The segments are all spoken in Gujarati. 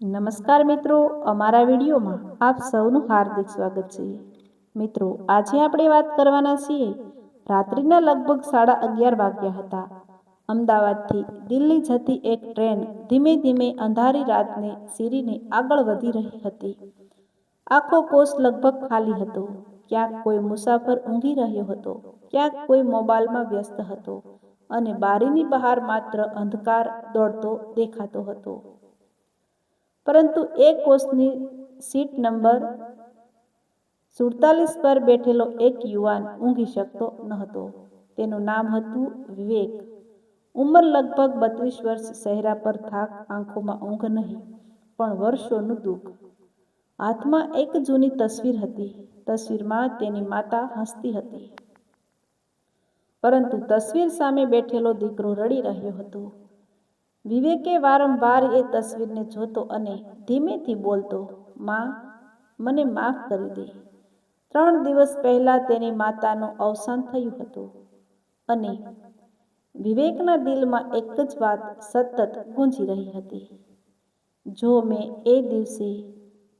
નમસ્કાર મિત્રો, અમારા વિડીયોમાં આપ સૌનું હાર્દિક સ્વાગત છે. મિત્રો, આજે આપણે વાત કરવાના છીએ. રાત્રિના લગભગ 11:30 વાગ્યા હતા. અમદાવાદથી દિલ્હી જતી એક ટ્રેન ધીમે ધીમે અંધારી રાતને શીરીને આગળ વધી રહી હતી. આખો કોચ લગભગ ખાલી હતો. ક્યાંક કોઈ મુસાફર ઊંઘી રહ્યો હતો, ક્યાંક કોઈ મોબાઈલમાં વ્યસ્ત હતો અને બારીની બહાર માત્ર અંધકાર દોડતો દેખાતો હતો. પરંતુ એક કોચની સીટ નંબર 47 પર બેઠેલો એક યુવાન ઊંઘી શકતો ન હતો. તેનું નામ હતું વિવેક. ઉંમર લગભગ 32 વર્ષ. ચહેરા પર થાક, આંખોમાં ઊંઘ નહીં, પણ વર્ષોનું દુઃખ. હાથમાં એક જૂની તસવીર હતી. તસવીરમાં તેની માતા હસતી હતી, પરંતુ તસવીર સામે બેઠેલો દીકરો રડી રહ્યો હતો. વિવેકે વારંવાર એ તસવીરને જોતો અને ધીમેથી બોલતો, "માં, મને માફ કરી દે." 3 દિવસ પહેલા તેની માતાનું અવસાન થયું હતું અને વિવેકના દિલમાં એક જ વાત સતત ગૂંજી રહી હતી, "જો મેં એ દિવસે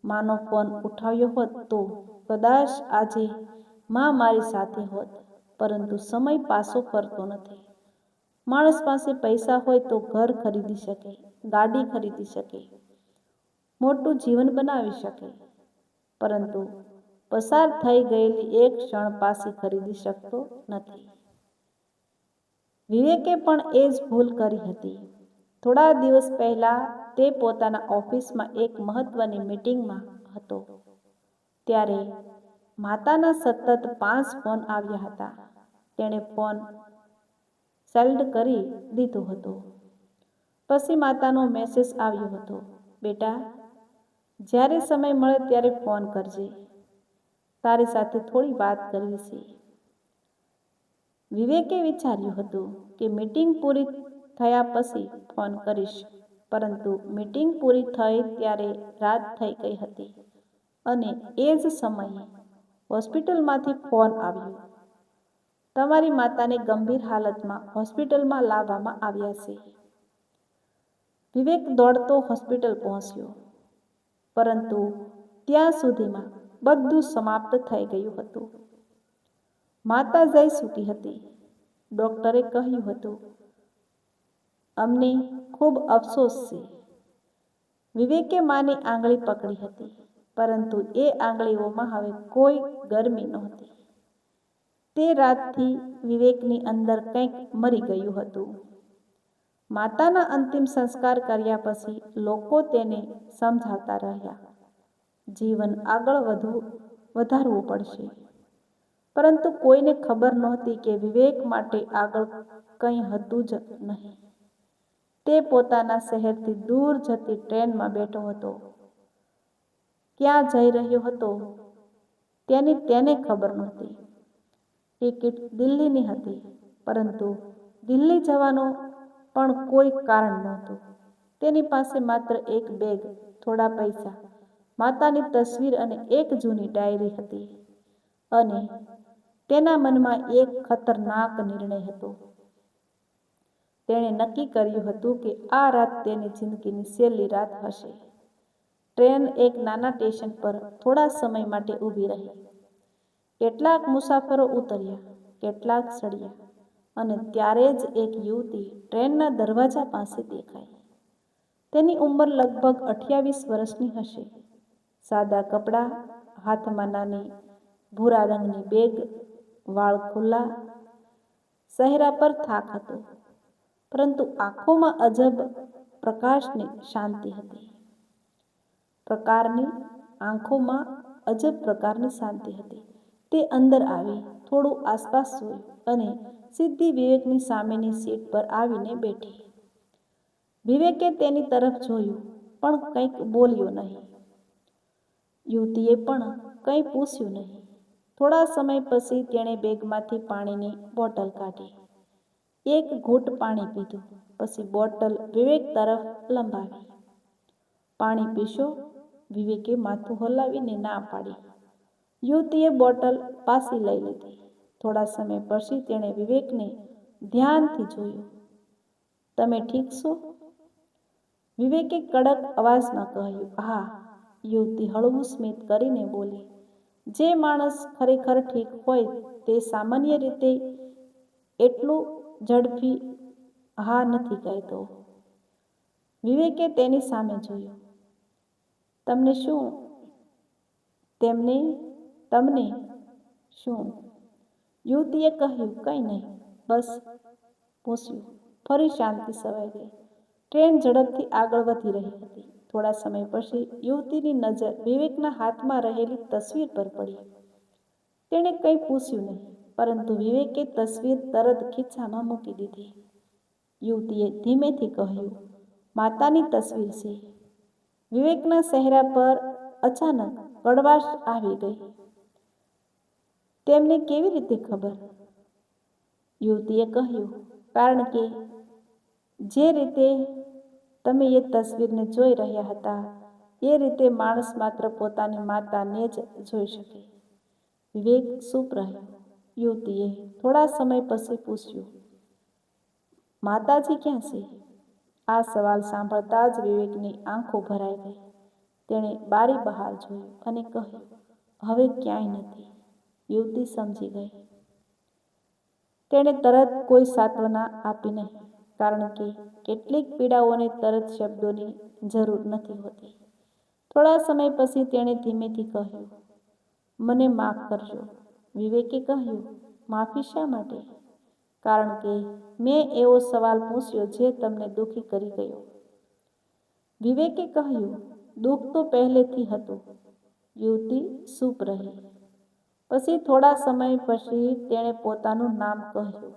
માનો ફોન ઉઠાવ્યો હોત તો કદાચ આજે માં મારી સાથે હોત." પરંતુ સમય પાછો ફરતો નથી. માણસ પાસે પૈસા હોય તો ઘર ખરીદી શકે, ગાડી ખરીદી શકે, મોટું જીવન બનાવી શકે, પરંતુ પસાર થઈ ગયેલી એક ક્ષણ પાછી ખરીદી શકતો નથી. વિવેકે પણ એ જ ભૂલ કરી હતી. થોડા દિવસ પહેલા તે પોતાના ઓફિસમાં એક મહત્વની મીટિંગમાં હતો, ત્યારે માતાના સતત 5 ફોન આવ્યા હતા. તેણે ફોન સાઇલેન્ટ કરી દીધો હતો. પછી માતાનો મેસેજ આવ્યો હતો, "બેટા, જ્યારે સમય મળે ત્યારે ફોન કરજે. તારી સાથે થોડી વાત કરવી છે." વિવેકે વિચાર્યું હતું કે મીટિંગ પૂરી થયા પછી ફોન કરીશ, પરંતુ મીટિંગ પૂરી થઈ ત્યારે રાત થઈ ગઈ હતી અને એ જ સમયે હોસ્પિટલમાંથી ફોન આવ્યો, "તમારી માતાને ગંભીર હાલતમાં હોસ્પિટલમાં લાવવામાં આવ્યા છે." વિવેક દોડતો હોસ્પિટલ પહોંચ્યો, પરંતુ ત્યાં સુધીમાં બધું સમાપ્ત થઈ ગયું હતું. માતા જઈ ચૂકી હતી. ડોક્ટરે કહ્યું હતું, "અમને ખૂબ અફસોસ છે." વિવેકે માની આંગળી પકડી હતી, પરંતુ એ આંગળીઓમાં હવે કોઈ ગરમી નહોતી. તે રાતથી વિવેકની અંદર કંઈક મરી ગયું હતું. માતાના અંતિમ સંસ્કાર કર્યા પછી લોકો તેને સમજાવતા રહ્યા, "જીવન આગળ વધારવું પડશે." પરંતુ કોઈને ખબર નહોતી કે વિવેક માટે આગળ કંઈ હતું જ નહીં. તે પોતાના શહેરથી દૂર જતી ટ્રેનમાં બેઠો હતો. ક્યાં જઈ રહ્યો હતો તેની તેને ખબર નહોતી. ટિકિટ દિલ્હીની હતી, પરંતુ દિલ્હી જવાનું પણ કોઈ કારણ નહોતું. તેની પાસે માત્ર એક બેગ, થોડા પૈસા, માતાની તસવીર અને એક જૂની ડાયરી હતી. અને તેના મનમાં એક ખતરનાક નિર્ણય હતો. તેણે નક્કી કર્યું હતું કે આ રાત તેની જિંદગીની છેલ્લી રાત હશે. ટ્રેન એક નાના સ્ટેશન પર થોડા સમય માટે ઊભી રહી. કેટલાક મુસાફરો ઉતર્યા, કેટલાક ચડ્યા, અને ત્યારે જ એક યુવતી ટ્રેનના દરવાજા પાસે દેખાઈ. તેની ઉંમર લગભગ 28 વર્ષની હશે. સાદા કપડાં, હાથમાં નાની ભૂરા રંગની બેગ, વાળ ખુલ્લા. ચહેરા પર થાક હતો, પરંતુ આંખોમાં અજબ પ્રકારની શાંતિ હતી. તે અંદર આવી, થોડું આસપાસ જોયું અને સીધી વિવેકની સામેની સીટ પર આવીને બેઠી. વિવેકે તેની તરફ જોયું, પણ કંઈ બોલ્યો નહીં. યુવતીએ પણ કંઈ પૂછ્યું નહીં. થોડા સમય પછી તેણે બેગમાંથી પાણીની બોટલ કાઢી. એક ઘૂંટ પાણી પીધું, પછી બોટલ વિવેક તરફ લંબાવી. "પાણી પીશો?" વિવેકે માથું હલાવીને ના પાડી. યુવતીએ બોટલ પાછી લઈ લીધી. થોડા સમય પછી તેણે વિવેકને ધ્યાનથી જોયો. "તમે ઠીક છો?" વિવેકે કડક અવાજમાં કહ્યું, હા. યુવતી હળવું સ્મિત કરીને બોલી, જે માણસ ખરેખર ઠીક હોય તે સામાન્ય રીતે એટલું ઝડપી હા નથી કહેતો. વિવેકે તેની સામે જોયું. તમને શું? તમને શું? યુવતીએ કહ્યું, કંઈ નહીં, બસ પૂછ્યું. ફરી શાંતિ છવાઈ ગઈ. ટ્રેન ઝડપથી આગળ વધી રહી હતી. થોડા સમય પછી યુવતીની નજર વિવેકના હાથમાં રહેલી તસવીર પર પડી. તેણે કંઈ પૂછ્યું નહીં, પરંતુ વિવેકે તસવીર તરત ખીચામાં મૂકી દીધી. યુવતીએ ધીમેથી કહ્યું, માતાની તસવીર છે. વિવેકના ચહેરા પર અચાનક કડવાશ આવી ગઈ. તેમને કેવી રીતે ખબર? યુવતીએ કહ્યું, કારણ કે જે રીતે તમે એ તસવીરને જોઈ રહ્યા હતા, એ રીતે માણસ માત્ર પોતાની માતાને જ જોઈ શકે. વિવેક ચૂપ રહ્યો. યુવતીએ થોડા સમય પછી પૂછ્યું, માતાજી ક્યાં છે? આ સવાલ સાંભળતા જ વિવેકની આંખો ભરાઈ ગઈ. તેણે બારી બહાર જોયું અને કહ્યું, હવે ક્યાંય નથી. યુવતી સમજી ગઈ. તેણે તરત કોઈ સાંત્વના આપી નહીં, કારણ કે કેટલીક પીડાઓને તરત શબ્દોની જરૂર નથી હોતી. થોડા સમય પછી તેણે ધીમેથી કહ્યું, મને માફ કરજો. વિવેકે કહ્યું, માફી શા માટે? કારણ કે મેં એવો સવાલ પૂછ્યો જે તમને દુઃખી કરી ગયો. વિવેકે કહ્યું, દુઃખ તો પહેલેથી હતું. યુવતી ચૂપ રહી. પછી થોડા સમય પછી તેણે પોતાનું નામ કહ્યું.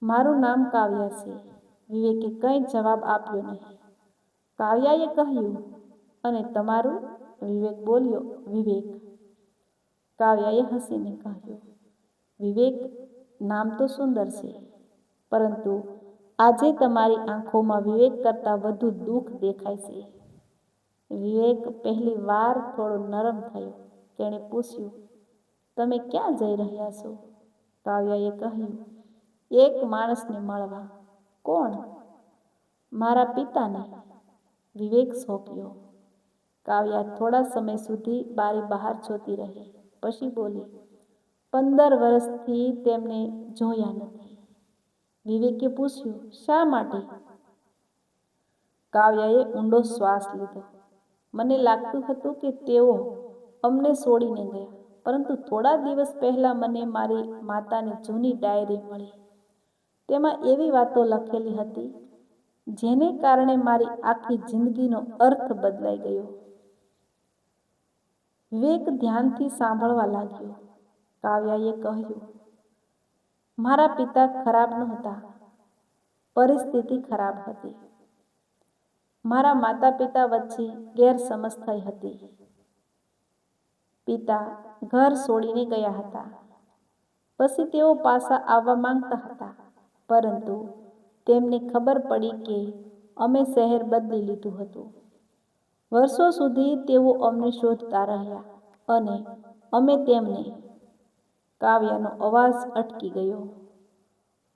મારું નામ કાવ્યા છે. વિવેકે કંઈ જવાબ આપ્યો નહીં. કાવ્યાએ કહ્યું, અને તમારું? વિવેક બોલ્યો, વિવેક. કાવ્યાએ હસીને કહ્યું, વિવેક નામ તો સુંદર છે, પરંતુ આજે તમારી આંખોમાં વિવેક કરતાં વધુ દુઃખ દેખાય છે. વિવેક પહેલી વાર થોડો નરમ થયો. તેણે પૂછ્યું, તમે ક્યાં જઈ રહ્યા છો? કાવ્યાએ કહ્યું, એક માણસને મળવા. કોણ? મારા પિતાને. વિવેક ચોંક્યો. કાવ્યા થોડા સમય સુધી બારી બહાર જોતી રહી. પછી બોલી, 15 વર્ષથી તેમને જોયા નથી. વિવેકે પૂછ્યું, શા માટે? કાવ્યાએ ઊંડો શ્વાસ લીધો. મને લાગતું હતું કે તેઓ અમને છોડીને ગયા, પરંતુ થોડા દિવસ પહેલાં મને મારી માતાની જૂની ડાયરી મળી. તેમાં એવી વાતો લખેલી હતી જેને કારણે મારી આખી જિંદગીનો અર્થ બદલાઈ ગયો. વિવેક ધ્યાનથી સાંભળવા લાગ્યો. કાવ્યાએ કહ્યું, મારા પિતા ખરાબ નહોતા, પરિસ્થિતિ ખરાબ હતી. મારા માતા પિતા વચ્ચે ગેરસમજ થઈ હતી. પિતા ઘર છોડીને ગયા હતા. પછી તેઓ પાછા આવવા માંગતા હતા, પરંતુ તેમને ખબર પડી કે અમે શહેર બદલી લીધું હતું. વર્ષો સુધી તેઓ અમને શોધતા રહ્યા અને અમે તેમને. કાવ્યાનો અવાજ અટકી ગયો.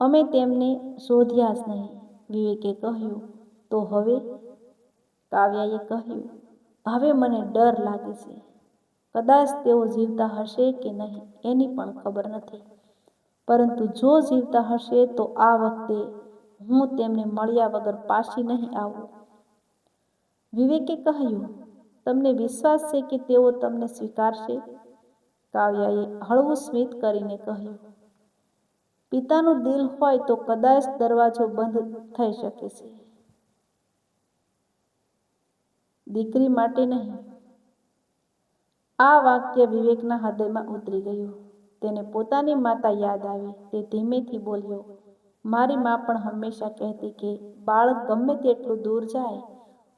અમે તેમને શોધ્યા જ નહીં. વિવેકે કહ્યું, તો હવે? કાવ્યાએ કહ્યું, હવે મને ડર લાગે છે. કદાચ તેઓ જીવતા હશે કે નહીં એની પણ ખબર નથી, પરંતુ જો જીવતા હશે તો આ વખતે હું તેમને મળ્યા વગર પાછી નહીં આવું. વિવેકે કહ્યું, તમને વિશ્વાસ છે કે તેઓ તમને સ્વીકારશે? કાવ્યાએ હળવું સ્મિત કરીને કહ્યું, પિતાનું દિલ હોય તો કદાચ દરવાજો બંધ થઈ શકે છે, દીકરી માટે નહીં. આ વાક્ય વિવેકના હૃદયમાં ઉતરી ગયું. તેને પોતાની માતા યાદ આવી. તે ધીમેથી બોલ્યો, મારી મા પણ હંમેશા કહેતી કે બાળક ગમે તેટલું દૂર જાય,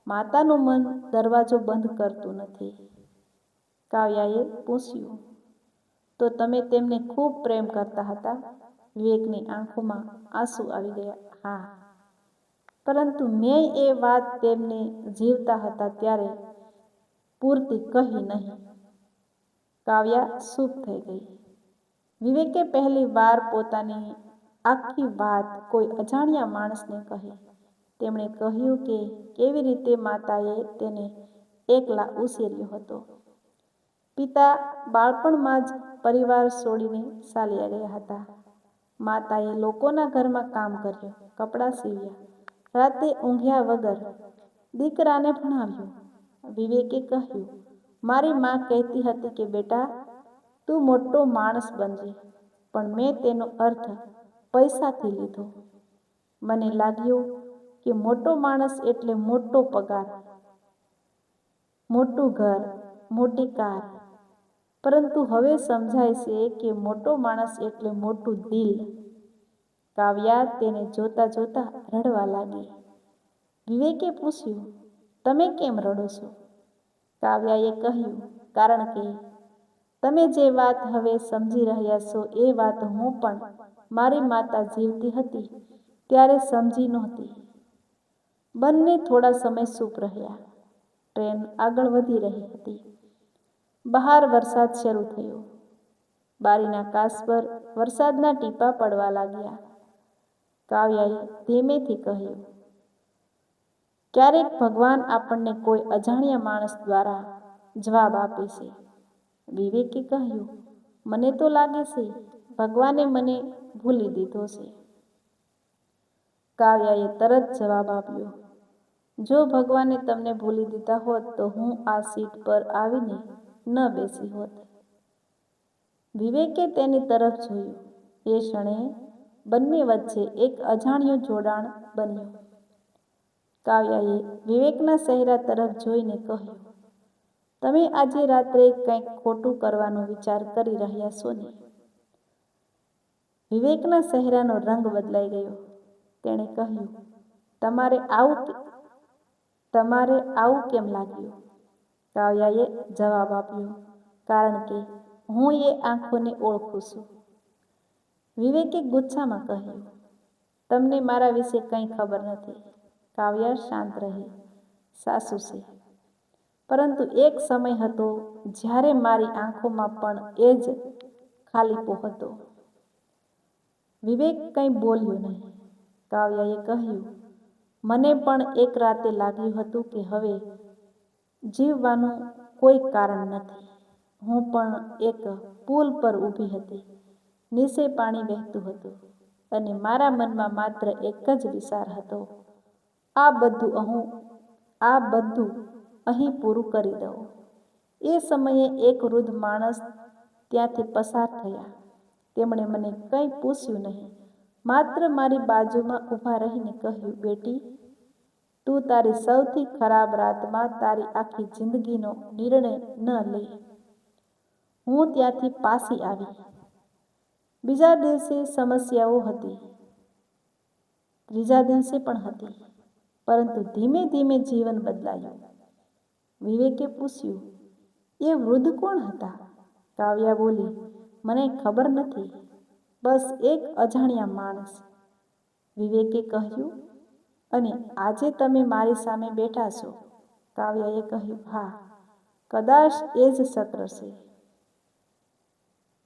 માતાનું મન દરવાજો બંધ કરતું નથી. કાવ્યાએ પૂછ્યું, તો તમે તેમને ખૂબ પ્રેમ કરતા હતા? વિવેકની આંખોમાં આંસુ આવી ગયા. હા, પરંતુ મેં એ વાત તેમને જીવતા હતા ત્યારે પૂરતી કહી નહીં. કાવ્યા ચૂપ થઈ ગઈ. વિવેકે પહેલી વાર પોતાની આખી વાત કોઈ અજાણ્યા માણસને કહી. તેમણે કહ્યું કે કેવી રીતે માતાએ તેને એકલા ઉછેર્યો હતો. પિતા બાળપણમાં જ પરિવાર છોડીને ચાલ્યા ગયા હતા. માતાએ લોકોના ઘરમાં કામ કર્યું, કપડાં સીવ્યા, રાતે ઊંઘ્યા વગર દીકરાને ભણાવ્યો. વિવેકે કહ્યું, મારી મા કહેતી હતી કે બેટા, તું મોટો માણસ બનજે, પણ મેં તેનો અર્થ પૈસાથી લીધો. મને લાગ્યું કે મોટો માણસ એટલે મોટો પગાર, મોટું ઘર, મોટી કાર. પરંતુ હવે સમજાય છે કે મોટો માણસ એટલે મોટું દિલ. કાવ્યા તેને જોતા જોતા રડવા લાગી. વિવેકે પૂછ્યું, તમે કેમ રડો છો? કાવ્યાએ કહ્યું, કારણ કે તમે જે વાત હવે સમજી રહ્યા છો એ વાત હું પણ મારી માતા જીવતી હતી ત્યારે સમજી નહોતી. બંને થોડા સમય ચૂપ રહ્યા. ટ્રેન આગળ વધી રહી હતી. બહાર વરસાદ શરૂ થયો. બારીના કાચ પર વરસાદના ટીપાં પડવા લાગ્યા. કાવ્યાએ ધીમેથી કહ્યું, ક્યારેક ભગવાન આપણને કોઈ અજાણ્યા માણસ દ્વારા જવાબ આપે છે. વિવેકે કહ્યું, મને તો લાગે છે ભગવાને મને ભૂલી દીધો છે. કાવ્યાએ તરત જવાબ આપ્યો, જો ભગવાને તમને ભૂલી દીધા હોત તો હું આ સીટ પર આવીને ન બેસી હોત. વિવેકે તેની તરફ જોયું. એ ક્ષણે બંને વચ્ચે એક અજાણ્યું જોડાણ બન્યું. કાવ્યાએ વિવેકના ચહેરા તરફ જોઈને કહ્યું, તમે આજે રાત્રે કંઈક ખોટું કરવાનો વિચાર કરી રહ્યા છો ને? વિવેકના ચહેરાનો રંગ બદલાઈ ગયો. તેણે કહ્યું, તમારે આવું કેમ લાગ્યું? કાવ્યાએ જવાબ આપ્યો, કારણ કે હું એ આંખોને ઓળખું છું. વિવેકે ગુસ્સામાં કહ્યું, તમને મારા વિશે કંઈ ખબર નથી. કાવ્યા શાંત રહી. સાચું છે, પરંતુ એક સમય હતો જ્યારે મારી આંખોમાં પણ એ જ ખાલીપો હતો. વિવેક કંઈ બોલ્યો નહીં. કાવ્યાએ કહ્યું, મને પણ એક રાતે લાગ્યું હતું કે હવે જીવવાનું કોઈ કારણ નથી. હું પણ એક પુલ પર ઊભી હતી. નીચે પાણી વહેતું હતું અને મારા મનમાં માત્ર એક જ વિચાર હતો, આ બધું અહીં પૂરું કરી દઉં. એ સમયે એક વૃદ્ધ માણસ ત્યાંથી પસાર થયા. તેમણે મને કંઈ પૂછ્યું નહીં, માત્ર મારી બાજુમાં ઊભા રહીને કહ્યું, બેટી, તું તારી સૌથી ખરાબ રાતમાં તારી આખી જિંદગીનો નિર્ણય ન લે. હું ત્યાંથી પાછી આવી. બીજા દિવસે સમસ્યાઓ હતી, ત્રીજા દિવસે પણ હતી, પરંતુ ધીમે ધીમે જીવન બદલાયું. વિવેકે પૂછ્યું, એ વૃદ્ધ કોણ હતા? કાવ્યા બોલી, મને ખબર નથી, બસ એક અજાણ્યા માણસ. વિવેકે કહ્યું, અને આજે તમે મારી સામે બેઠા છો? કાવ્યાએ કહ્યું, હા, કદાચ એ જ સત્ર છે.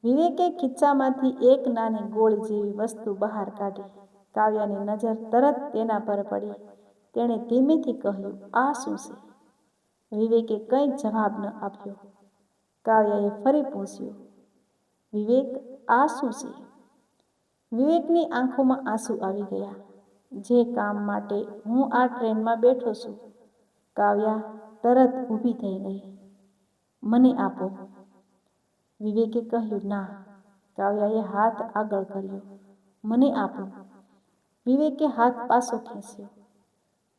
વિવેકે ખિસ્સામાંથી એક નાની ગોળી જેવી વસ્તુ બહાર કાઢી. કાવ્યાની નજર તરત તેના પર પડી. તેણે ધીમેથી કહ્યું, આ શું છે? વિવેકે કંઈ જવાબ ન આપ્યો. કાવ્યાએ ફરી પૂછ્યું, વિવેક, આ શું છે? વિવેકની આંખોમાં આંસુ આવી ગયા. જે કામ માટે હું આ ટ્રેનમાં બેઠો છું. કાવ્યા તરત ઊભી થઈ ગઈ. મને આપો. વિવેકે કહ્યું, ના. કાવ્યાએ હાથ આગળ કર્યો. મને આપો. વિવેકે હાથ પાછો ખેંચ્યો.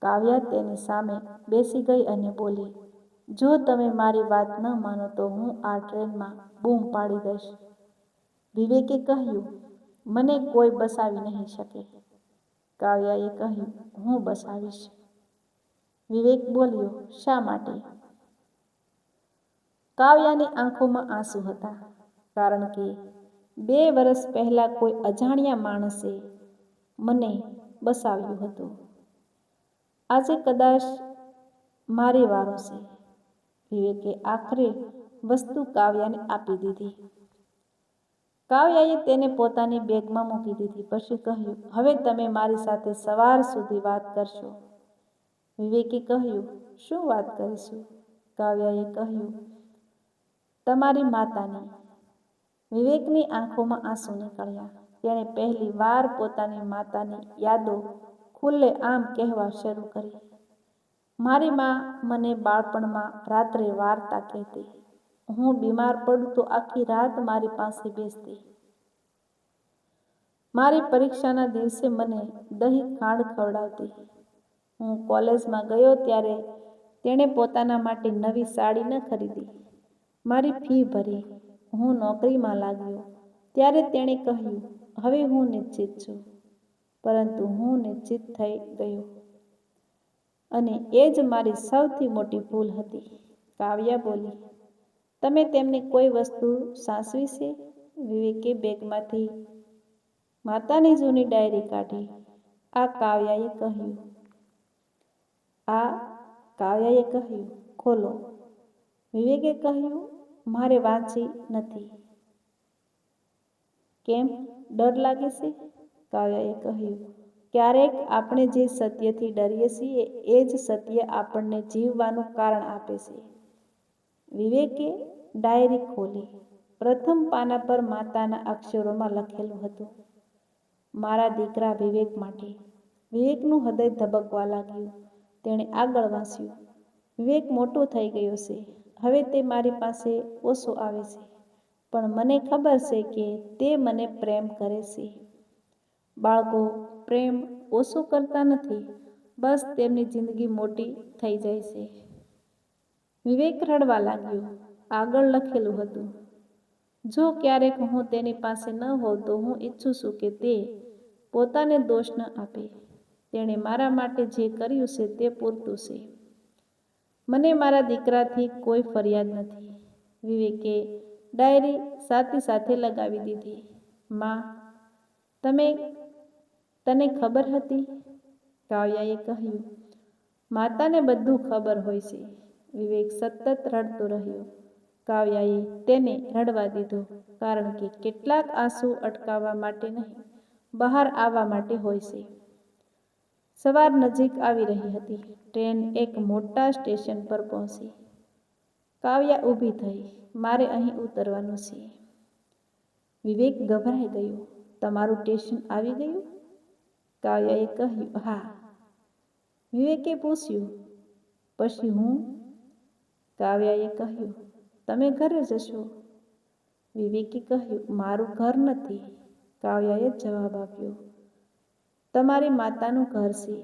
કાવ્યા તેની સામે બેસી ગઈ અને બોલી, જો તમે મારી વાત ન માનો તો હું આ ટ્રેનમાં બૂમ પાડી દઈશ. વિવેકે કહ્યું, મને કોઈ બચાવી નહીં શકે. કાવ્યાએ કહ્યું, હું બચાવીશ. વિવેક બોલ્યો, શા માટે? કાવ્યાની આંખોમાં આંસુ હતા, કારણ કે 2 વર્ષ પહેલા કોઈ અજાણ્યા માણસે મને બચાવ્યું હતું. આજે કદાચ મારી વારો છે. વિવેકે આખરે વસ્તુ કાવ્યાને આપી દીધી. કાવ્યાએ તેને પોતાની બેગમાં મૂકી દીધી. પછી કહ્યું, હવે તમે મારી સાથે સવાર સુધી વાત કરશો. વિવેકે કહ્યું, શું વાત કરીશું? કાવ્યાએ કહ્યું, તમારી માતાની. વિવેકની આંખોમાં આંસુ નીકળ્યા. તેણે પહેલી વાર પોતાની માતાની યાદો ખુલ્લે આમ કહેવા શરૂ કરી. મારી મા મને બાળપણમાં રાત્રે વાર્તા કહેતી. હું બીમાર પડું તો આખી રાત મારી પાસે બેસતી. મારી પરીક્ષાના દિવસે મને દહીં ખાંડ ખવડાવતી. હું કોલેજમાં ગયો ત્યારે તેણે પોતાના માટે નવી સાડી ન ખરીદી. મારી ફી ભરી. હું નોકરીમાં લાગ્યો ત્યારે તેણે કહ્યું, હવે હું નિશ્ચિત છું. પરંતુ હું નિશ્ચિત થઈ ગયો. અને એ જ મારી સૌથી મોટી ભૂલ હતી. કાવ્યા બોલી, તમે તેમને કોઈ વસ્તુ સાચવી છે? વિવેકે બેગમાંથી માતાની જૂની ડાયરી કાઢી. આ કાવ્યાએ કહ્યું, ખોલો. વિવેકે કહ્યું, મારે વાંચી નથી. કેમ, ડર લાગે છે? કાવ્યાએ કહ્યું, ક્યારેક આપણે જે સત્યથી ડરીએ છીએ એ જ સત્ય આપણને જીવવાનું કારણ આપે છે. વિવેકે ડાયરી ખોલી. પ્રથમ પાના પર માતાના અક્ષરોમાં લખેલું હતું, મારા દીકરા વિવેક માટે. વિવેકનું હૃદય ધબકવા લાગ્યું. તેણે આગળ વાંચ્યું, વિવેક મોટો થઈ ગયો છે. હવે તે મારી પાસે ઓછો આવે છે. પણ મને ખબર છે કે તે મને પ્રેમ કરે છે. બાળકો પ્રેમ ઓછો કરતા નથી, બસ તેમની જિંદગી મોટી થઈ જાય છે. વિવેક રડવા લાગ્યો. આગળ લખેલું હતું, જો ક્યારેક હું તેની પાસે ન હોઉં તો હું ઈચ્છું છું કે તે પોતાને દોષ ન આપે. તેણે મારા માટે જે કર્યું છે તે પૂરતું છે. મને મારા દીકરાથી કોઈ ફરિયાદ નથી. વિવેકે ડાયરી સાથે લગાવી દીધી. માં, તને ખબર હતી? કાવ્યાએ કહ્યું, માતાને બધું ખબર હોય છે. વિવેક સતત રડતો રહ્યો. કાવ્યાએ તેને રડવા દીધો, કારણ કે કેટલાક આંસુ અટકાવવા માટે નહીં, બહાર આવવા માટે હોય છે. સવાર નજીક આવી રહી હતી. ટ્રેન એક મોટા સ્ટેશન પર પહોંચી. કાવ્યા ઊભી થઈ. મારે અહીં ઉતરવાનું છે. વિવેક ગભરાઈ ગયો. તમારું સ્ટેશન આવી ગયું? કાવ્યાએ કહ્યું, હા. વિવેકે પૂછ્યું, પછી હું? કાવ્યાએ કહ્યું, તમે ઘરે જશો. વિવેકે કહ્યું, મારું ઘર નથી. કાવ્યાએ જવાબ આપ્યો, તમારી માતાનું ઘર છે.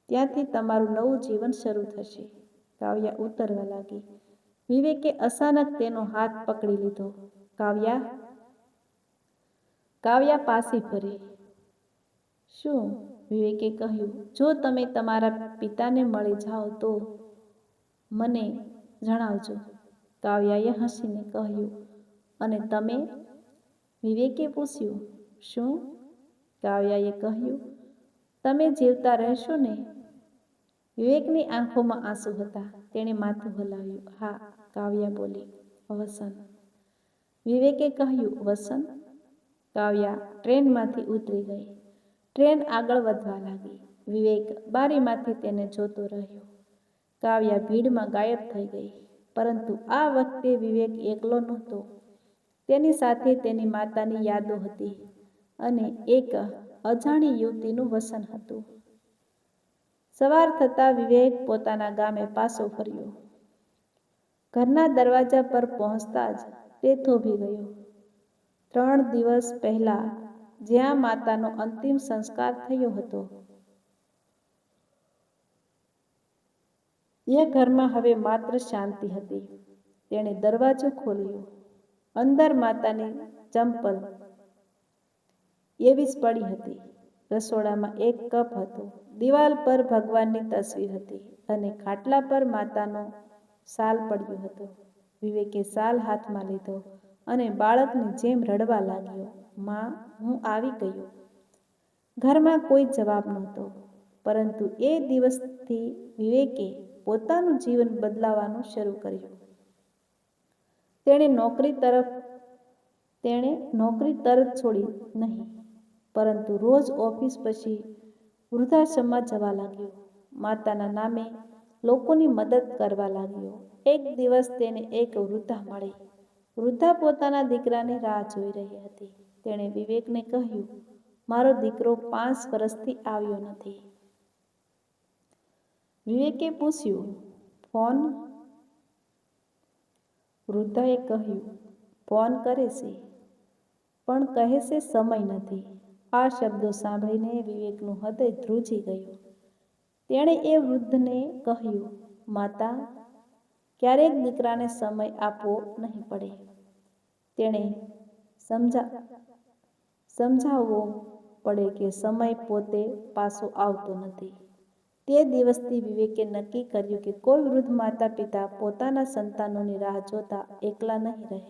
ત્યાંથી તમારું નવું જીવન શરૂ થશે. કાવ્યા ઉતરવા લાગી. વિવેકે અચાનક તેનો હાથ પકડી લીધો. કાવ્યા પાછી ફરી. શું? વિવેકે કહ્યું, જો તમે તમારા પિતાને મળી જાઓ તો મને જણાવજો. કાવ્યાએ હસીને કહ્યું, અને તમે? વિવેકે પૂછ્યું. શું? કાવ્યાએ કહ્યું, તમે જીવતા રહેશો ને? વિવેકની આંખોમાં આંસુ હતા. તેણે માથું હલાવ્યું. હા, કાવ્યા બોલી, વસન. વિવેકે કહ્યું, વસન? કાવ્યા ટ્રેનમાંથી ઉતરી ગઈ. ટ્રેન આગળ વધવા લાગી. વિવેક બારીમાંથી તેને જોતો રહ્યો. કાવ્યા ભીડમાં ગાયબ થઈ ગઈ. પરંતુ આ વખતે વિવેક એકલો નહોતો. તેની સાથે તેની માતાની યાદો હતી અને એક અજાણી યુવતીનું વસન હતું. સવાર થતાં વિવેક પોતાના ગામે પાછો ફર્યો. ઘરના દરવાજા પર પહોંચતા જ તે થોભી ગયો. 3 દિવસ પહેલા જ્યાં માતાનો અંતિમ સંસ્કાર થયો હતો, એ ઘરમાં હવે માત્ર શાંતિ હતી. તેણે દરવાજો ખોલ્યો. અંદર માતાની ચંપલ એવી જ પડી હતી. રસોડામાં એક કપ હતો. દિવાલ પર ભગવાનની તસવીર હતી અને ખાટલા પર માતાનો શાલ પડ્યો હતો. વિવેકે શાલ હાથમાં લીધો અને બાળકની જેમ રડવા લાગ્યો. માં, હું આવી ગયો. ઘરમાં કોઈ જવાબ નહોતો. પરંતુ એ દિવસથી વિવેકે પોતાનું જીવન બદલાવવાનું શરૂ કર્યું. તેણે નોકરી તરત છોડી નહીં, પરંતુ રોજ ઓફિસ પછી વૃદ્ધાશ્રમમાં જવા લાગ્યો. માતાના નામે લોકોની મદદ કરવા લાગ્યો. એક દિવસ તેને એક વૃદ્ધા મળી. વૃદ્ધા પોતાના દીકરાની રાહ જોઈ રહી હતી. તેણે વિવેકને કહ્યું, મારો દીકરો 5 વર્ષથી આવ્યો નથી. વિવેકે પૂછ્યું, ફોન? વૃદ્ધાએ કહ્યું, ફોન કરે છે, પણ કહે છે સમય નથી. આ શબ્દો સાંભળીને વિવેકનું હૃદય ધ્રુજી ગયું. તેણે એ વૃદ્ધને કહ્યું, માતા, ક્યારેક દીકરાને સમય આપવો નહીં પડે. તેણે સમજાવવો પડે કે સમય પોતે પાછો આવતો નથી. તે દિવસથી વિવેકે નક્કી કર્યું કે કોઈ વૃદ્ધ માતા પિતા પોતાના સંતાનોની રાહ જોતા એકલા નહીં રહે.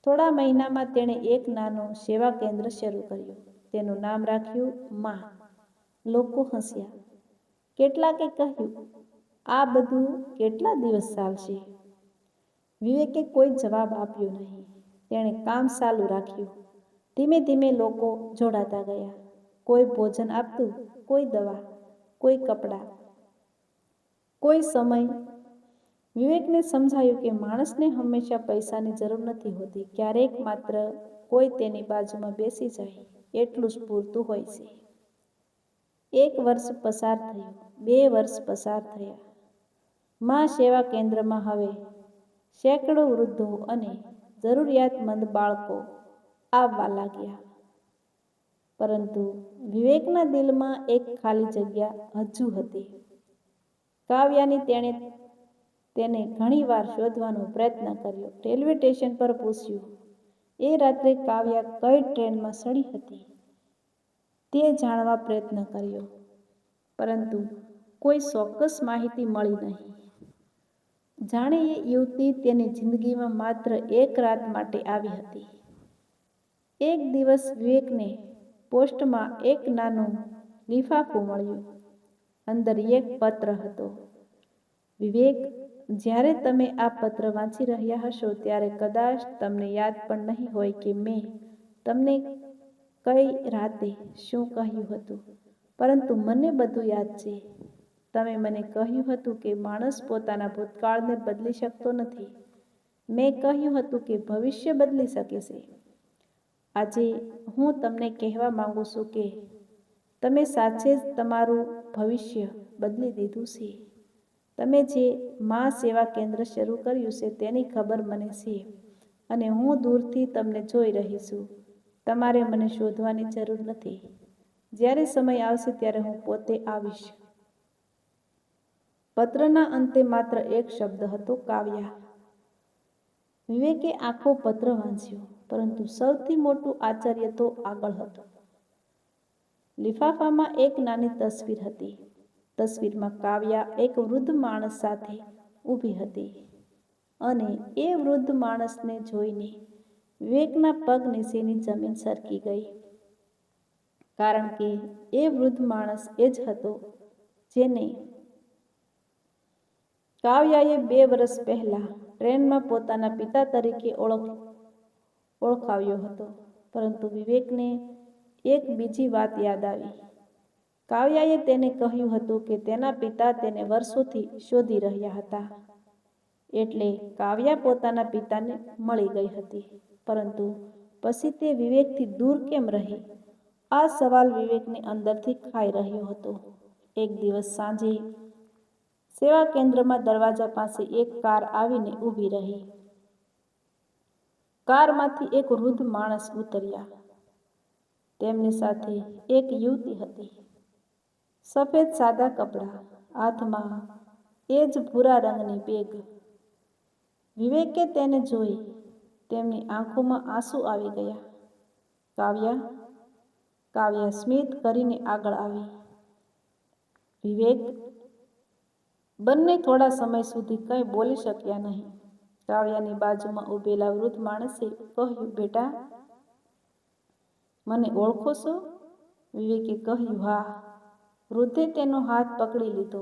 થોડા મહિનામાં તેણે એક નાનું સેવા કેન્દ્ર શરૂ કર્યું. તેનું નામ રાખ્યું મા. લોકો હસ્યા. કેટલાકે કહ્યું, આ બધું કેટલા દિવસ ચાલશે? વિવેકે કોઈ જવાબ આપ્યો નહીં. તેણે કામ ચાલુ રાખ્યું. ધીમે ધીમે લોકો જોડાતા ગયા. કોઈ ભોજન આપતું, કોઈ દવા, કોઈ કપડાં, કોઈ સમય. વિવેકને સમજાયું કે માણસને હંમેશા પૈસાની જરૂર નથી હોતી. ક્યારેક માત્ર કોઈ તેની બાજુમાં બેસી જાય એટલું જ પૂરતું હોય છે. 1 વર્ષ પસાર થયું, 2 વર્ષ પસાર થયા. મા સેવા કેન્દ્રમાં હવે સેંકડો વૃદ્ધો અને જરૂરિયાતમંદ બાળકો આવવા લાગ્યા. પરંતુ વિવેકના દિલમાં એક ખાલી જગ્યા હજુ હતી. કાવ્યાની. તેણે તેને ઘણીવાર શોધવાનો પ્રયત્ન કર્યો. રેલવે સ્ટેશન પર પૂછ્યું. એ રાત્રે કાવ્યા કઈ ટ્રેનમાં ચડી હતી તે જાણવા પ્રયત્ન કર્યો, પરંતુ કોઈ ચોક્કસ માહિતી મળી નહીં. જાણે એ યુવતી તેની જિંદગીમાં માત્ર એક રાત માટે આવી હતી. એક દિવસ વિવેકને પોસ્ટમાં એક નાનું લિફાફું મળ્યું. અંદર એક પત્ર હતો. વિવેક, જ્યારે તમે આ પત્ર વાંચી રહ્યા હશો ત્યારે કદાચ તમને યાદ પણ નહીં હોય કે મેં તમને કઈ રાતે શું કહ્યું હતું, પરંતુ મને બધું યાદ છે. તમે મને કહ્યું હતું કે માણસ પોતાના ભૂતકાળને બદલી શકતો નથી. મેં કહ્યું હતું કે ભવિષ્ય બદલી શકે છે. આજે હું તમને કહેવા માંગુ છું કે તમે સાચે જ તમારું ભવિષ્ય બદલી દીધું છે. તમે જે મા સેવા કેન્દ્ર શરૂ કર્યું છે તેની ખબર મને છે, અને હું દૂરથી તમને જોઈ રહી છું. તમારે મને શોધવાની જરૂર નથી. જ્યારે સમય આવશે ત્યારે હું પોતે આવીશ. પત્રના અંતે માત્ર એક શબ્દ હતો, કાવ્યા. વિવેકે આખો પત્ર વાંચ્યો, પરંતુ સૌથી મોટું આશ્ચર્ય તો આગળ હતું. લિફાફામાં એક નાની તસવીર હતી. તસવીરમાં કાવ્યા એક વૃદ્ધ માણસ સાથે ઊભી હતી, અને એ વૃદ્ધ માણસને જોઈને વિવેકના પગ નીચેની જમીન સરકી ગઈ. કારણ કે એ વૃદ્ધ માણસ એ જ હતો જેને કાવ્યાએ 2 વર્ષ પહેલા ટ્રેનમાં પોતાના પિતા તરીકે ઓળખાવ્યો હતો. પરંતુ વિવેકને એક બીજી વાત યાદ આવી. કાવ્યાએ તેને કહ્યું હતું કે તેના પિતા તેને વર્ષોથી શોધી રહ્યા હતા. એટલે કાવ્યા પોતાના પિતાને મળી ગઈ હતી. પરંતુ પછી તે વિવેકથી દૂર કેમ રહી? આ સવાલ વિવેકને અંદરથી ખાઈ રહ્યો હતો. એક દિવસ સાંજે સેવા કેન્દ્રમાં દરવાજા પાસે એક કાર આવીને ઊભી રહી. કારમાંથી એક વૃદ્ધ માણસ ઉતર્યા. તેમની સાથે એક યુવતી હતી. સફેદ સાદા કપડાં, હાથમાં એ જ ભૂરા રંગની બેગ. વિવેકે તેને જોઈ. તેમની આંખોમાં આંસુ આવી ગયા. કાવ્યા. કાવ્યા સ્મિત કરીને આગળ આવી. વિવેક. બંને થોડા સમય સુધી કંઈ બોલી શક્યા નહીં. કાવ્યાની બાજુમાં ઊભેલા વૃદ્ધ માણસે કહ્યું, બેટા, મને ઓળખો છો? વિવેકે કહ્યું, હા. વૃદ્ધે તેનો હાથ પકડી લીધો.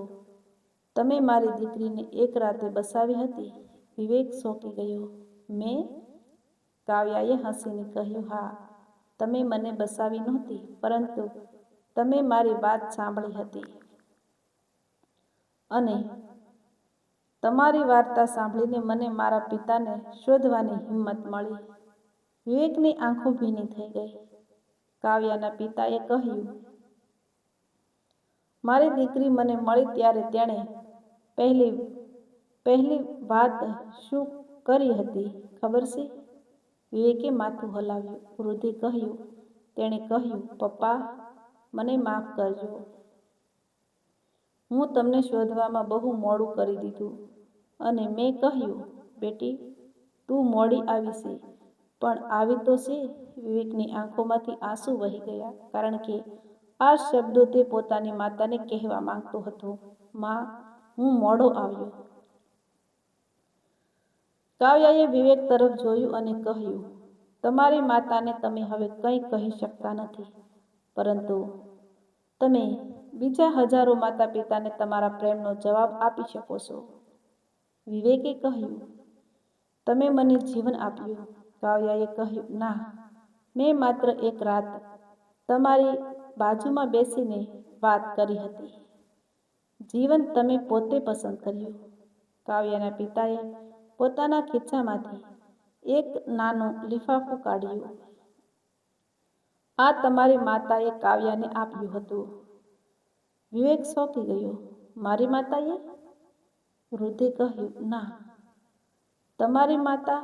તમે મારી દીકરીને એક રાતે બસાવી હતી? વિવેક ચોંકી ગયો. મેં? કાવ્યાએ હસીને કહ્યું, હા, તમે મને બસાવી નહોતી, પરંતુ તમે મારી વાત સાંભળી હતી અને તમારી વાર્તા સાંભળીને મને મારા પિતાને શોધવાની હિંમત મળી. વિવેકની આંખો ભીની થઈ ગઈ. કાવ્યાના પિતાએ કહ્યું, મારી દીકરી મને મળી ત્યારે તેણે પહેલી વાત શું કરી હતી ખબર છે? વિવેકે માથું હલાવ્યું. વૃદ્ધે કહ્યું, તેણે કહ્યું, પપ્પા, મને માફ કરજો. હું તમને શોધવામાં બહુ મોડું કરી દીધું અને મેં કહ્યું, બેટી, તું મોડી આવી છે, પણ આવી તો છે. વિવેકની આંખોમાંથી આંસુ વહી ગયા, કારણ કે આ શબ્દો તે પોતાની માતાને કહેવા માંગતો હતો. માં, હું મોડો આવ્યો. કાવ્યાએ વિવેક તરફ જોયું અને કહ્યું, તમારી માતાને તમે હવે કંઈ કહી શકતા નથી, પરંતુ તમે બીજા હજારો માતા પિતાને તમારા પ્રેમનો જવાબ આપી શકો છો. વિવેકે કહ્યું, તમે મને જીવન આપ્યું. કાવ્યાએ કહ્યું, ના, મેં માત્ર એક રાત તમારી બાજુમાં બેસીને વાત કરી હતી. જીવન તમે પોતે પસંદ કર્યું. કાવ્યાના પિતાએ પોતાના ખિસ્સામાંથી એક નાનું લિફાફું કાઢ્યું. આ તમારી માતાએ કાવ્યાને આપ્યું હતું. વિવેક ચોંકી ગયો. મારી માતાએ? વૃદ્ધે કહ્યું, ના, તમારી માતા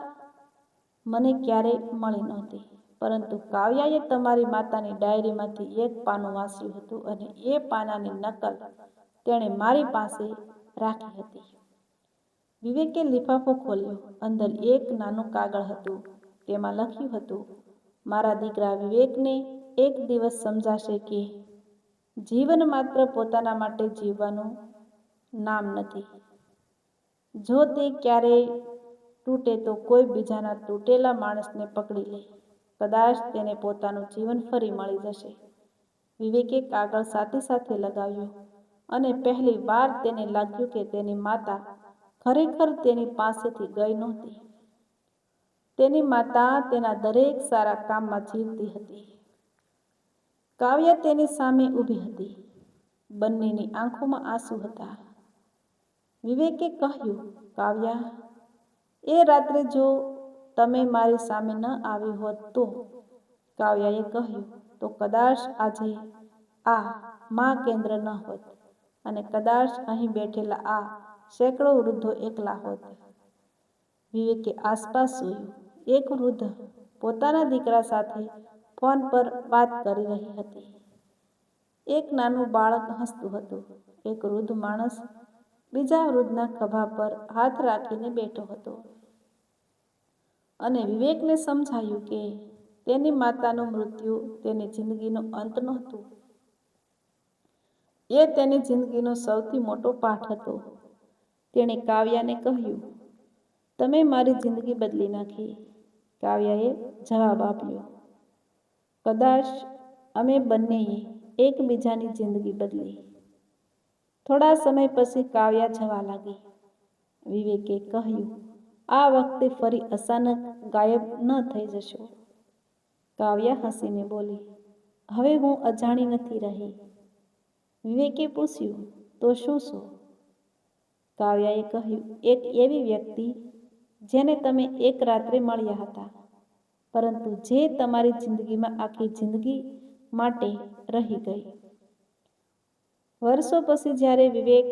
મને ક્યારેય મળી નહોતી, પરંતુ કાવ્યાએ તમારી માતાની ડાયરીમાંથી એક પાનું વાંચ્યું હતું અને એ પાનાની નકલ તેણે મારી પાસે રાખી હતી. વિવેકે લિફાફો ખોલ્યો. અંદર એક નાનું કાગળ હતું. તેમાં લખ્યું હતું, મારા દીકરા વિવેકને એક દિવસ સમજાશે કે જીવન માત્ર પોતાના માટે જીવવાનું નામ નથી. જો તે ક્યારેય તૂટે તો કોઈ બીજાના તૂટેલા માણસને પકડી લે. કદાચ તેને પોતાનું જીવન ફરી મળી જશે. વિવેકે કાગળ સાથે લગાવ્યો અને પહેલી વાર તેને લાગ્યું કે તેની માતા ખરેખર તેની પાસેથી ગઈ નહોતી. તેની માતા તેના દરેક સારા કામમાં જીવતી હતી. કાવ્યા તેની સામે ઊભી હતી. બંનેની આંખોમાં આંસુ હતા. વિવેકે કહ્યું, કાવ્યા, એ રાત્રે જો તમે મારી સામે ન આવી હોત તો? કાવ્યાએ કહ્યું, તો કદાચ આજે આ મા કેન્દ્ર ન હોત અને કદાચ અહીં બેઠેલા આ સેંકડો વૃદ્ધો એકલા હોત. વિવેકે આસપાસ જોયું. એક વૃદ્ધ પોતાના દીકરા સાથે ફોન પર વાત કરી રહી હતી. એક નાનું બાળક હસતું હતું. એક વૃદ્ધ માણસ બીજા વૃદ્ધના ખભા પર હાથ રાખીને બેઠો હતો. અને વિવેકને સમજાયું કે તેની માતાનું મૃત્યુ તેની જિંદગીનો અંત નહોતું. એ તેની જિંદગીનો સૌથી મોટો પાઠ હતો. તેણે કાવ્યાને કહ્યું, તમે મારી જિંદગી બદલી નાખી. કાવ્યાએ જવાબ આપ્યો, કદાચ અમે બંનેએ એકબીજાની જિંદગી બદલી. થોડા સમય પછી કાવ્યા જવા લાગી. વિવેકે કહ્યું, આ વખતે ફરી અચાનક ગાયબ ન થઈ જશો. કાવ્યા હસીને બોલી, હવે હું અજાણી નથી રહી. વિવેકે પૂછ્યું, તો શું છો? કાવ્યાએ કહ્યું, એક એવી વ્યક્તિ જેને તમે એક રાત્રે મળ્યા હતા, પરંતુ જે તમારી જિંદગીમાં આખી જિંદગી માટે રહી ગઈ. વર્ષો પછી જ્યારે વિવેક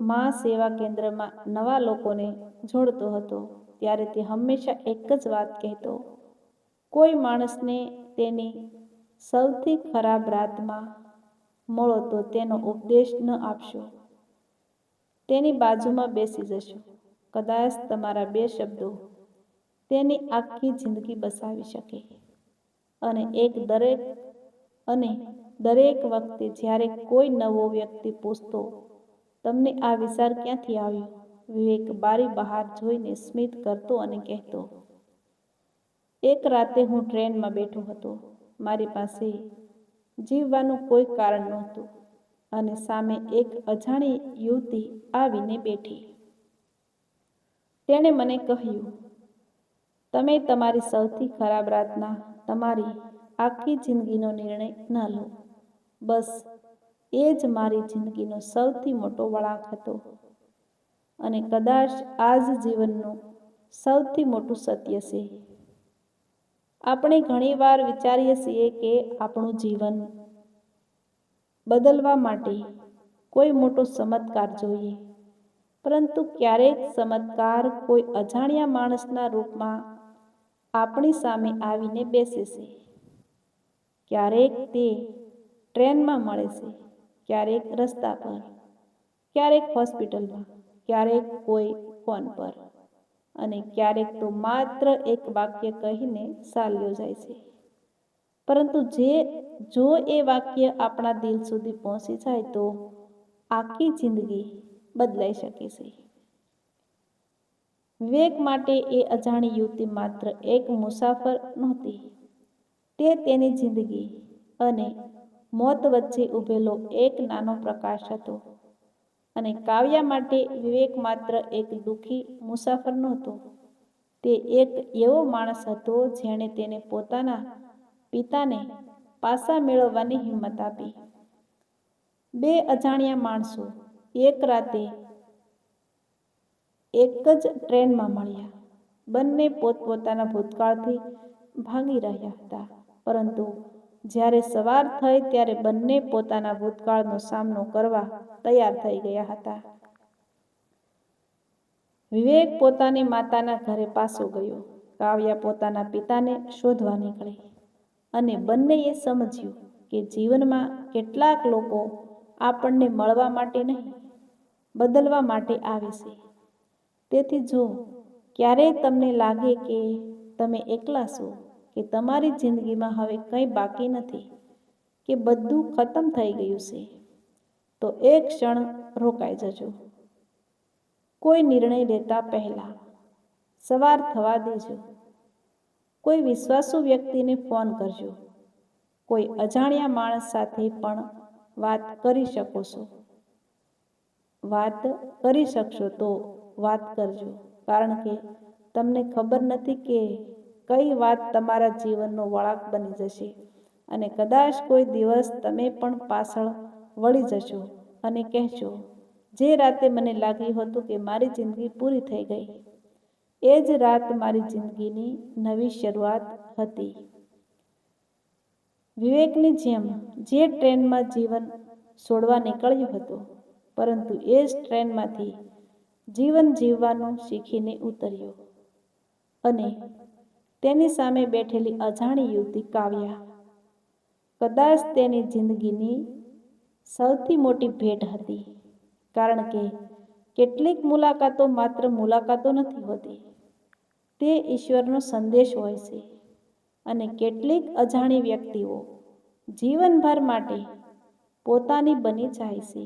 મા સેવા કેન્દ્રમાં નવા લોકોને જોડતો હતો, ત્યારે તે હંમેશા એક જ વાત કહેતો, કોઈ માણસને તેની સૌથી ખરાબ રાતમાં મળો તો તેનો ઉપદેશ ન આપશો. તેની બાજુમાં બેસી જશો. કદાચ તમારા બે શબ્દો તેની આખી જિંદગી બસાવી શકે. અને દરેક વખતે જ્યારે કોઈ નવો વ્યક્તિ પૂછતો, તમને આ વિચાર ક્યાંથી આવ્યો? વિવેક બારી બહાર જોઈને સ્મિત કરતો અને કહેતો, એક રાતે હું ટ્રેનમાં બેઠો હતો. મારી પાસે જીવવાનું કોઈ કારણ નહોતું અને સામે એક અજાણી યુવતી આવીને બેઠી. તેણે મને કહ્યું, તમે તમારી સૌથી ખરાબ રાતના તમારી આખી જિંદગીનો નિર્ણય ન લો. બસ એ જ મારી જિંદગીનો સૌથી મોટો વળાંક હતો અને કદાચ આ જ જીવનનું સૌથી મોટું સત્ય છે. આપણે ઘણીવાર વિચારીએ છીએ કે આપણું જીવન બદલવા માટે કોઈ મોટો ચમત્કાર જોઈએ, પરંતુ ક્યારેક ચમત્કાર કોઈ અજાણ્યા માણસના રૂપમાં આપણી સામે આવીને બેસે છે. ક્યારેક તે ટ્રેનમાં મળે છે, ક્યારેક રસ્તા પર, ક્યારેક હોસ્પિટલમાં, ક્યારેક કોઈ ફોન પર અને ક્યારેક તો માત્ર એક વાક્ય કહીને ચાલ્યો જાય છે. પરંતુ જો એ વાક્ય આપણા દિલ સુધી પહોંચી જાય તો આખી જિંદગી બદલાઈ શકે છે. વિવેક માટે એ અજાણી યુવતી માત્ર એક મુસાફર નહોતી, તે તેની જિંદગી અને મોત વચ્ચે ઊભેલો એક નાનો પ્રકાશ હતો. અને કાવ્યા માટે વિવેક માત્ર એક દુઃખી મુસાફર નહોતો, તે એક એવો માણસ હતો જેણે તેને પોતાના પિતાને પાછા મેળવવાની હિંમત આપી. બે અજાણ્યા માણસો એક રાતે એક જ ટ્રેનમાં મળ્યા. બંને પોતપોતાના ભૂતકાળથી ભાગી રહ્યા હતા, પરંતુ જ્યારે સવાર થઈ ત્યારે બંને પોતાના ભૂતકાળનો સામનો કરવા તૈયાર થઈ ગયા હતા. વિવેક પોતાની માતાના ઘરે પાછો ગયો, કાવ્યા પોતાના પિતાને શોધવા નીકળી. અને બંનેએ સમજ્યું કે જીવનમાં કેટલાક લોકો આપણને મળવા માટે નહીં, બદલવા માટે આવે છે. તેથી જો ક્યારેય તમને લાગે કે તમે એકલા છો, કે તમારી જિંદગીમાં હવે કંઈ બાકી નથી, કે બધું ખતમ થઈ ગયું છે, તો એક ક્ષણ રોકાઈ જજો. કોઈ નિર્ણય લેતા પહેલાં સવાર થવા દેજો. કોઈ વિશ્વાસુ વ્યક્તિને ફોન કરજો. કોઈ અજાણ્યા માણસ સાથે પણ વાત કરી શકશો તો વાત કરજો, કારણ કે તમને ખબર નથી કે કઈ વાત તમારા જીવનનો વળાંક બની જશે. અને કદાચ કોઈ દિવસ તમે પણ પાછળ વળી જશો અને કહેશો, જે રાતે મને લાગ્યું હતું કે મારી જિંદગી પૂરી થઈ ગઈ, એ જ રાત મારી જિંદગીની નવી શરૂઆત હતી. વિવેકની જેમ જે ટ્રેનમાં જીવન છોડવા નીકળ્યો હતો, પરંતુ એ જ ટ્રેનમાંથી જીવન જીવવાનું શીખીને ઉતર્યો. અને તેની સામે બેઠેલી અજાણી યુવતી કાવ્યા કદાચ તેની જિંદગીની સૌથી મોટી ભેટ હતી, કારણ કે કેટલીક મુલાકાતો માત્ર મુલાકાતો નથી હોતી, તે ઈશ્વરનો સંદેશ હોય છે. અને કેટલીક અજાણી વ્યક્તિઓ જીવનભર માટે પોતાની બની જાય છે.